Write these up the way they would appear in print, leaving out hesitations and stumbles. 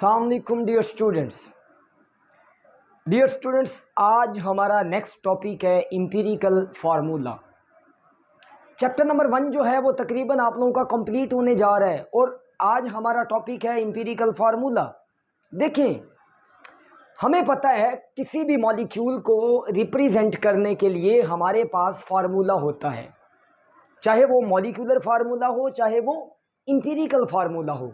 अस्सलामुअलैकुम dear students, आज हमारा नेक्स्ट टॉपिक है इम्पीरिकल फार्मूला। चैप्टर नंबर 1 जो है वो तकरीबन आप लोगों का कंप्लीट होने जा रहा है और आज हमारा टॉपिक है इम्पीरिकल फार्मूला। देखें, हमें पता है किसी भी मॉलिक्यूल को रिप्रेजेंट करने के लिए हमारे पास फार्मूला होता है, चाहे वो मॉलिक्यूलर फार्मूला हो चाहे वो इम्पीरिकल फार्मूला हो।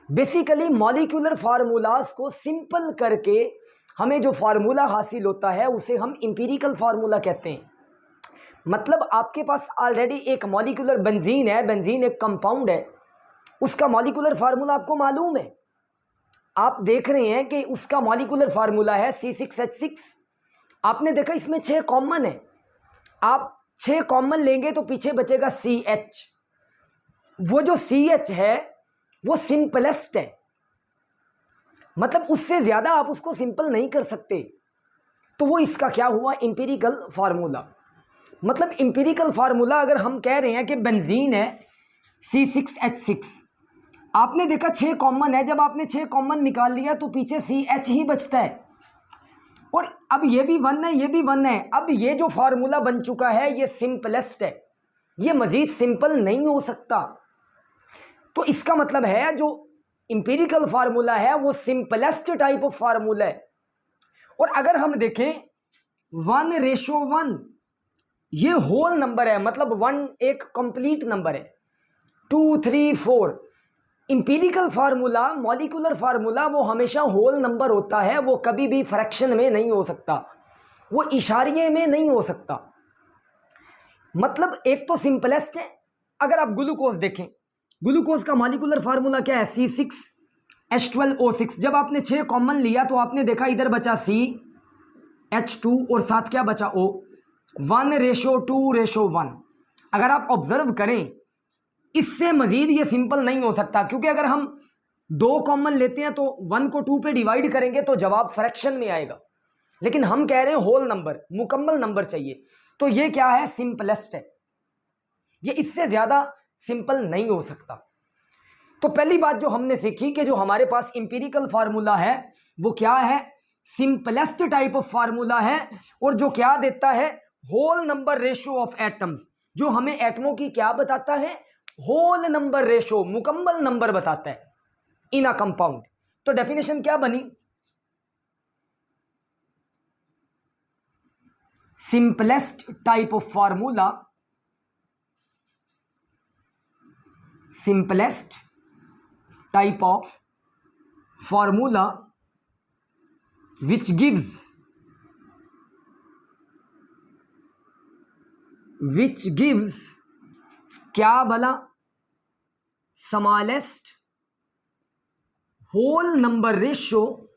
बेसिकली मॉलिक्यूलर फार्मूलाज को सिंपल करके हमें जो फार्मूला हासिल होता है उसे हम इम्पीरिकल फार्मूला कहते हैं। मतलब आपके पास ऑलरेडी एक मॉलिक्यूलर बेंजीन है, बेंजीन एक कंपाउंड है, उसका मॉलिक्यूलर फार्मूला आपको मालूम है। आप देख रहे हैं कि उसका मॉलिक्यूलर फार्मूला है C6H6। आपने देखा इसमें 6 कॉमन है, आप 6 कॉमन लेंगे तो पीछे बचेगा CH। वो जो CH है वो सिंपलेस्ट है, मतलब उससे ज्यादा आप उसको सिंपल नहीं कर सकते। तो वो इसका क्या हुआ, इंपीरिकल फार्मूला। मतलब इंपीरिकल फार्मूला अगर हम कह रहे हैं कि बेंजीन है C6H6, आपने देखा 6 कॉमन है, जब आपने 6 कॉमन निकाल लिया तो पीछे CH ही बचता है। और अब ये भी 1 है, ये भी 1 है। अब ये जो फार्मूला बन चुका है ये सिंपलेस्ट है, ये मजीद सिंपल नहीं हो सकता। तो इसका मतलब है जो इंपीरिकल फार्मूला है वो सिंपलेस्ट टाइप ऑफ फार्मूला है। और अगर हम देखें 1:1 ये होल नंबर है, मतलब 1 एक कंप्लीट नंबर है। 2, 3, 4 इंपीरिकल फार्मूला, मॉलिक्यूलर फार्मूला वो हमेशा होल नंबर होता है, वो कभी भी फ्रैक्शन में नहीं हो सकता, वो इशारिये में नहीं हो सकता। मतलब एक तो सिंपलेस्ट है। अगर आप ग्लूकोज देखें, ग्लूकोज का मॉलिक्यूलर फार्मूला क्या है, C6H12O6। जब आपने 6 कॉमन लिया तो आपने देखा इधर बचा CH2 और साथ क्या बचा O। 1:2:1। अगर आप ऑब्जर्व करें, इससे मजीद ये सिंपल नहीं हो सकता, क्योंकि अगर हम 2 कॉमन लेते हैं तो 1 को 2 पे डिवाइड करेंगे तो जवाब फ्रैक्शन में आएगा, लेकिन हम कह रहे हैं होल नंबर, मुकम्मल नंबर चाहिए। तो ये क्या है, सिंपलेस्ट है, ये इससे ज्यादा सिंपल नहीं हो सकता। तो पहली बात जो हमने सीखी कि जो हमारे पास इंपीरिकल फार्मूला है वो क्या है, सिंपलेस्ट टाइप ऑफ फार्मूला है, और जो क्या देता है, whole number ratio of atoms. जो हमें एटमों की क्या बताता है, होल नंबर रेशियो, मुकम्मल नंबर बताता है इन अ कंपाउंड। तो डेफिनेशन क्या बनी, simplest type of formula, simplest type of formula which gives क्या भला, smallest whole number ratio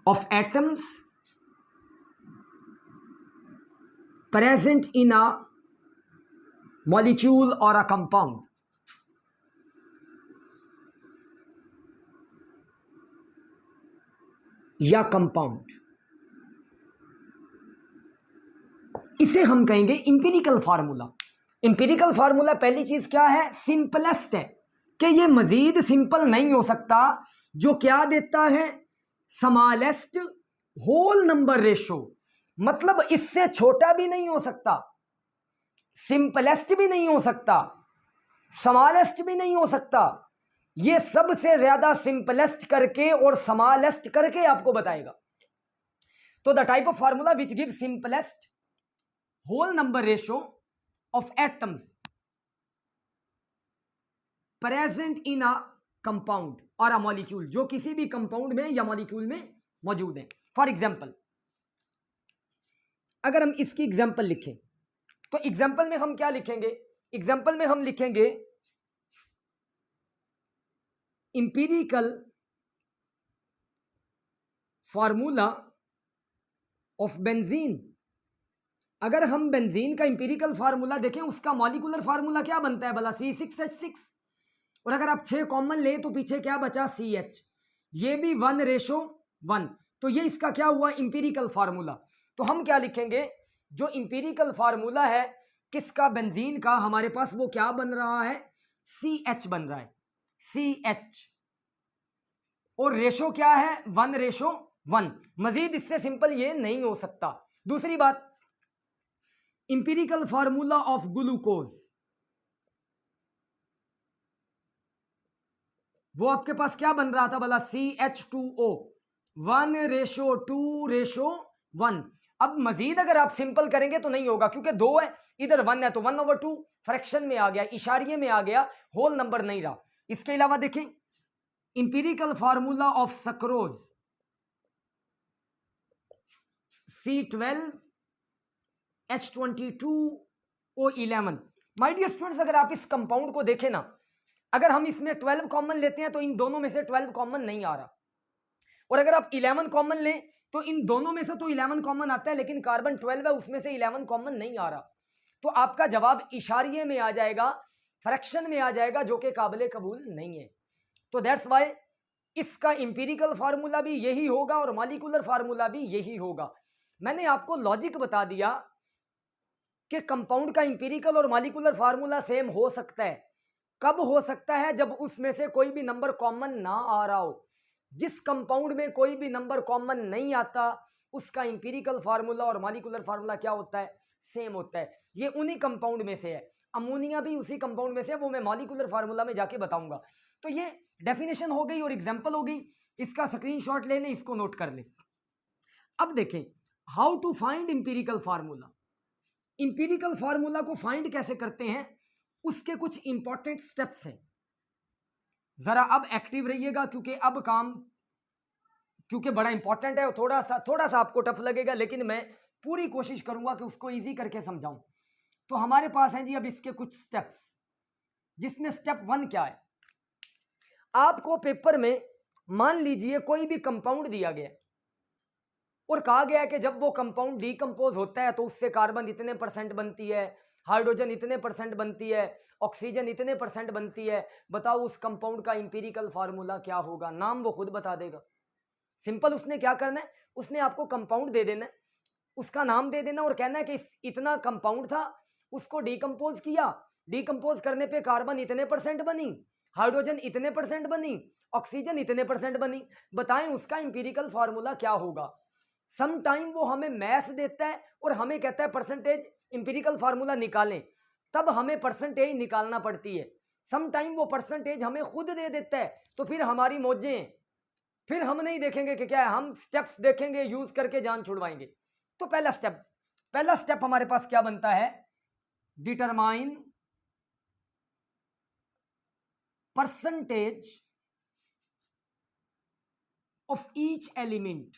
of atoms present in a molecule or a compound। या compound, इसे हम कहेंगे इंपीरिकल फार्मूला। इंपीरिकल फार्मूला पहली चीज क्या है, सिंपलेस्ट है, कि ये मजीद सिंपल नहीं हो सकता। जो क्या देता है, स्मॉलेस्ट होल नंबर रेशो, मतलब इससे छोटा भी नहीं हो सकता, सिंपलेस्ट भी नहीं हो सकता, स्मॉलेस्ट भी नहीं हो सकता, ये सबसे ज्यादा सिंपलेस्ट करके और स्मॉलेस्ट करके आपको बताएगा। तो the type of formula which give simplest whole number ratio of atoms present in a compound or a molecule, जो किसी भी कंपाउंड में या मॉलिक्यूल में मौजूद है। फॉर एग्जाम्पल, अगर हम इसकी एग्जाम्पल लिखें तो एग्जाम्पल में हम क्या लिखेंगे, एग्जाम्पल में हम लिखेंगे इंपीरिकल फार्मूला ऑफ बेंजीन। अगर हम बेंजीन का इंपीरिकल फार्मूला देखें, उसका मॉलिक्यूलर फार्मूला क्या बनता है भला, C6H6। और अगर आप 6 कॉमन ले तो पीछे क्या बचा, CH। ये भी 1:1, तो ये इसका क्या हुआ, इंपीरिकल फार्मूला। तो हम क्या लिखेंगे, जो इंपीरिकल फार्मूला है किसका, बेंजीन का, हमारे पास वो क्या बन रहा है, CH बन रहा है, CH, और रेशो क्या है 1:1। मजीद इससे सिंपल ये नहीं हो सकता। दूसरी बात, इंपीरिकल फार्मूला ऑफ ग्लूकोज, वो आपके पास क्या बन रहा था भला, CH2O, 1:2:1। अब मजीद अगर आप सिंपल करेंगे तो नहीं होगा, क्योंकि 2 है, इधर 1 है, तो 1/2 फ्रैक्शन में आ गया, इशारिये में आ गया, होल नंबर नहीं रहा। इसके अलावा देखें, empirical formula of sucrose, C12H22O11। My dear students, अगर आप इस कंपाउंड को देखें ना, अगर हम इसमें 12 कॉमन लेते हैं तो इन दोनों में से 12 कॉमन नहीं आ रहा, और अगर आप 11 कॉमन लें तो इन दोनों में से तो 11 कॉमन आता है, लेकिन कार्बन 12 है उसमें से 11 कॉमन नहीं आ रहा। तो आपका जवाब इशारिये में आ जाएगा, फ्रैक्शन में आ जाएगा, जो कि काबिले कबूल नहीं है। तो दैट्स वाई इसका इंपीरिकल फार्मूला भी यही होगा और मॉलिक्यूलर फार्मूला भी यही होगा। मैंने आपको लॉजिक बता दिया कि कंपाउंड का इंपीरिकल और मॉलिक्यूलर फार्मूला सेम हो सकता है। कब हो सकता है? जब उसमें से कोई भी नंबर कॉमन ना आ रहा हो। जिस कंपाउंड में कोई भी नंबर कॉमन नहीं आता, उसका इंपीरिकल फार्मूला और मॉलिक्यूलर फार्मूला क्या होता है? सेम होता है। ये उन्हीं कंपाउंड में से है, अमोनिया भी उसी कंपाउंड में से है, वो मैं मॉलिक्यूलर फार्मूला में जाके बताऊंगा। तो ये डेफिनेशन हो गई और एग्जांपल हो गई। इसका स्क्रीनशॉट ले लें, इसको नोट कर लें। अब देखें how to find empirical formula. Empirical formula को फाइंड कैसे करते हैं, उसके कुछ इंपॉर्टेंट स्टेप्स हैं। जरा अब एक्टिव रहिएगा, क्योंकि बड़ा इंपॉर्टेंट है। थोड़ा सा आपको टफ लगेगा, लेकिन मैं पूरी कोशिश करूंगा कि उसको इजी करके समझाऊं। तो हमारे पास है जी अब इसके कुछ स्टेप्स, जिसमें स्टेप 1 क्या है? आपको पेपर में मान लीजिए कोई भी कंपाउंड दिया गया और कहा गया है कि जब वो कंपाउंड डीकंपोज होता है तो उससे कार्बन इतने % बनती है, हाइड्रोजन इतने % बनती है, ऑक्सीजन इतने % बनती है। बताओ उस कंपाउंड का इंपीरिकल फार्मूला क्या होगा? नाम वो खुद बता देगा। सिंपल, उसने क्या करना है, उसने आपको कंपाउंड दे देना है, उसका नाम दे देना और कहना है कि इतना कंपाउंड था, उसको डीकंपोज किया, डीकंपोज करने पे कार्बन इतने % बनी, हाइड्रोजन इतने % बनी, ऑक्सीजन इतने % बनी। बताएं उसका इंपीरिकल फार्मूला क्या होगा? सम टाइम वो हमें मैथ देता है और हमें कहता है परसेंटेज इंपीरिकल फार्मूला निकालें, तब हमें परसेंटेज निकालना पड़ती है। सम टाइम वो परसेंटेज हमें खुद दे देता है, तो फिर हमारी मौजें, फिर हम नहीं देखेंगे कि क्या है, हम स्टेप्स देखेंगे, यूज करके जान छुड़वाएंगे। तो पहला स्टेप हमारे पास क्या बनता है? Determine percentage of each element.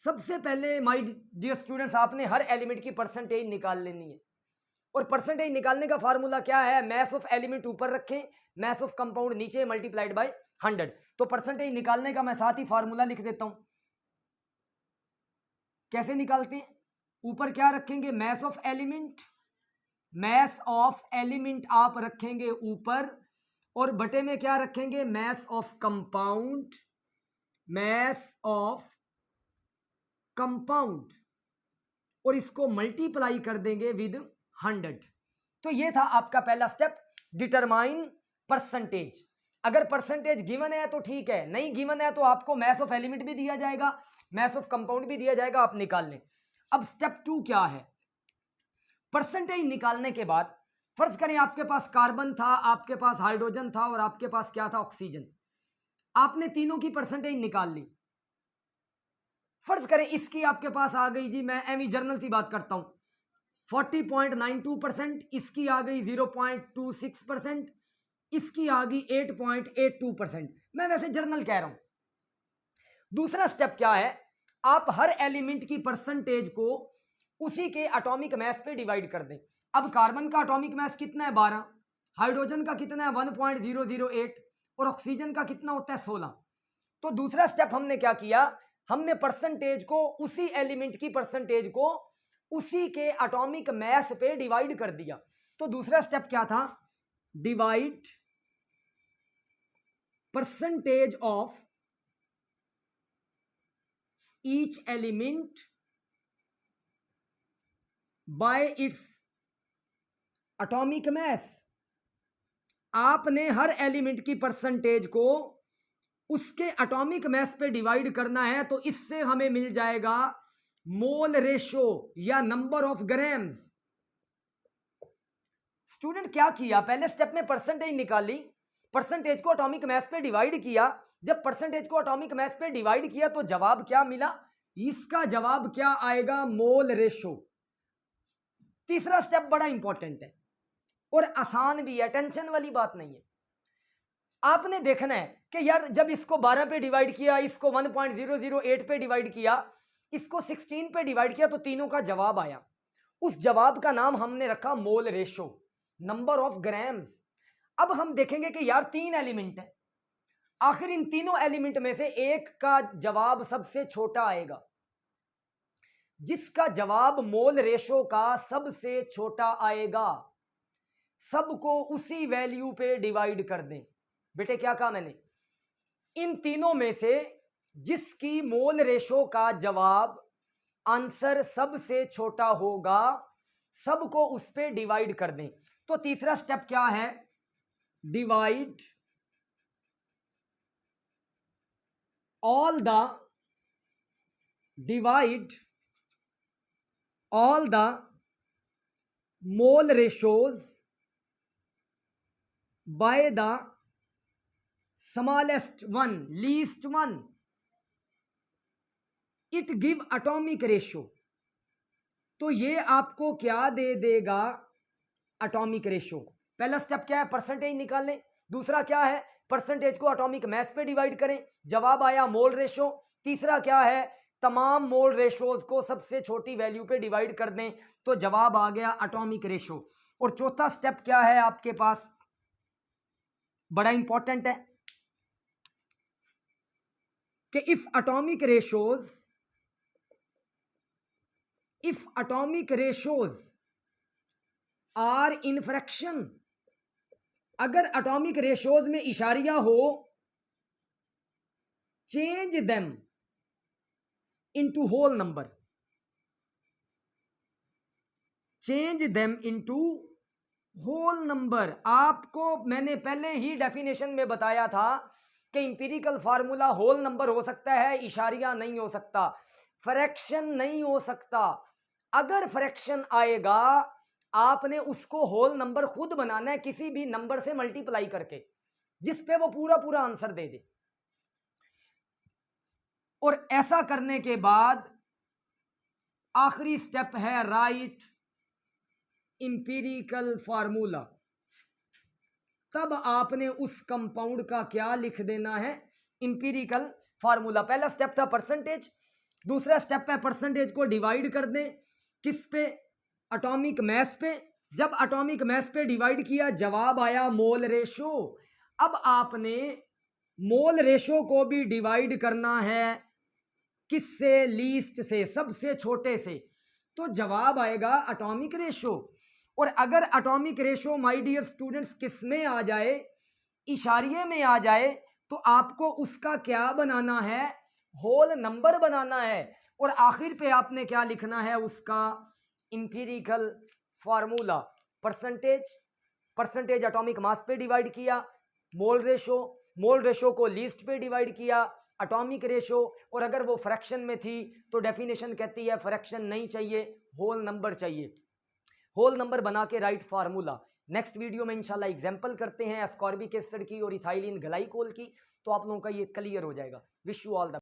सबसे पहले माय डियर स्टूडेंट्स, आपने हर एलिमेंट की परसेंटेज निकाल लेनी है, और परसेंटेज निकालने का फार्मूला क्या है? मैस ऑफ एलिमेंट ऊपर रखें, मैस ऑफ कंपाउंड नीचे, मल्टीप्लाइड बाय 100। तो परसेंटेज निकालने का मैं साथ ही फार्मूला लिख देता हूं। कैसे निकालते हैं? ऊपर क्या रखेंगे? Mass of element, mass of element आप रखेंगे ऊपर, और बटे में क्या रखेंगे? Mass of compound, mass of compound, और इसको मल्टीप्लाई कर देंगे विद 100। तो ये था आपका पहला स्टेप, डिटरमाइन परसेंटेज। अगर परसेंटेज गिवन है तो ठीक है, नहीं गिवन है तो आपको मैस ऑफ एलिमेंट भी दिया जाएगा, मैस ऑफ कंपाउंड भी दिया जाएगा, आप निकाल लें। अब स्टेप 2 क्या है? परसेंटेज निकालने के बाद फर्ज करें आपके पास कार्बन था, आपके पास हाइड्रोजन था, और आपके पास क्या था? ऑक्सीजन। आपने तीनों की परसेंटेज निकाल ली। फर्ज करें इसकी आपके पास आ गई जी, मैं एमी जर्नल सी बात करता हूं, 40.92%, इसकी आ गई 0.26%, इसकी आ गई 8.82%। मैं वैसे जर्नल कह रहा हूं। दूसरा स्टेप क्या है? आप हर एलिमेंट की परसेंटेज को उसी के एटॉमिक मास पे डिवाइड कर दें। अब कार्बन का एटॉमिक मास कितना है? 12। हाइड्रोजन का कितना है? 1.008, और ऑक्सीजन का कितना होता है? 16। तो दूसरा स्टेप हमने क्या किया? हमने परसेंटेज को, उसी एलिमेंट की परसेंटेज को उसी के एटॉमिक मास पे डिवाइड कर दिया। तो दूसरा स्टेप क्या था? Divide percentage of each element by its atomic mass. आपने हर एलिमेंट की परसेंटेज को उसके एटॉमिक मास पे डिवाइड करना है, तो इससे हमें मिल जाएगा मोल रेशो या नंबर ऑफ ग्राम्स। स्टूडेंट क्या किया, पहले स्टेप में परसेंटेज निकाली, परसेंटेज को एटॉमिक मास पे डिवाइड किया। जब परसेंटेज को एटॉमिक मास पे डिवाइड किया तो जवाब क्या मिला, इसका जवाब क्या आएगा, मोल रेशो। तीसरा स्टेप बड़ा इंपॉर्टेंट है और आसान भी है, टेंशन वाली बात नहीं है। आपने देखना है कि यार जब इसको 12 पे डिवाइड किया, इसको 1.008 पे डिवाइड किया, इसको 16 पे डिवाइड किया, तो तीनों का जवाब आया। उस जवाब का नाम हमने रखा mole ratio, number of grams. अब हम देखेंगे कि यार 3 एलिमेंट है, आखिर इन तीनों एलिमेंट में से एक का जवाब सबसे छोटा आएगा। जिसका जवाब मोल रेशो का सबसे छोटा आएगा, सबको उसी वैल्यू पे डिवाइड कर दें। बेटे क्या कहा मैंने, इन तीनों में से जिसकी मोल रेशो का जवाब आंसर सबसे छोटा होगा, सबको उस पे डिवाइड कर दें। तो तीसरा स्टेप क्या है, divide all the mole ratios by the smallest one, least one, it give atomic ratio। तो ये आपको क्या दे देगा, एटॉमिक रेशो। पहला स्टेप क्या है, परसेंटेज निकालें। दूसरा क्या है, परसेंटेज को एटॉमिक मास पे डिवाइड करें, जवाब आया मोल रेशो। तीसरा क्या है, तमाम मोल रेशोज को सबसे छोटी वैल्यू पे डिवाइड कर दें, तो जवाब आ गया एटॉमिक रेशो। और चौथा स्टेप क्या है आपके पास, बड़ा इंपॉर्टेंट है कि if atomic ratios are in fraction, अगर एटॉमिक रेशोज में इशारिया हो, change them into whole number, change them into whole number. आपको मैंने पहले ही डेफिनेशन में बताया था कि इंपीरिकल फार्मूला होल नंबर हो सकता है, इशारिया नहीं हो सकता, फ्रैक्शन नहीं हो सकता। अगर फ्रैक्शन आएगा, आपने उसको होल नंबर खुद बनाना है, किसी भी नंबर से मल्टीप्लाई करके, जिस पे वो पूरा पूरा आंसर दे दे। और ऐसा करने के बाद आखिरी स्टेप है राइट इंपीरिकल फार्मूला। तब आपने उस कंपाउंड का क्या लिख देना है, इंपीरिकल फार्मूला। पहला स्टेप था परसेंटेज, दूसरा स्टेप है परसेंटेज को डिवाइड कर दें, किस पे, एटॉमिक मास पे। जब एटॉमिक मास पे डिवाइड किया, जवाब आया मोल रेशो। अब आपने मोल रेशो को भी डिवाइड करना है, किससे, लीस्ट से, सबसे छोटे से, तो जवाब आएगा एटॉमिक रेशो। और अगर atomic ratio my dear students किस में आ जाए, इशारिये में आ जाए, तो आपको उसका क्या बनाना है, होल नंबर बनाना है। और आखिर पे आपने क्या लिखना है, उसका empirical formula. Percentage atomic mass पे डिवाइड किया, मोल रेशो को लीस्ट पे डिवाइड किया, एटॉमिक रेशो। और अगर वो फ्रैक्शन में थी तो डेफिनेशन कहती है फ्रैक्शन नहीं चाहिए, होल नंबर चाहिए। होल नंबर बना के राइट फार्मूला। नेक्स्ट वीडियो में इंशाल्लाह एग्जांपल करते हैं एस्कॉर्बिक एसिड की और इथाइलिन ग्लाइकोल की, तो आप लोगों का ये क्लियर हो जाएगा। Wish you all the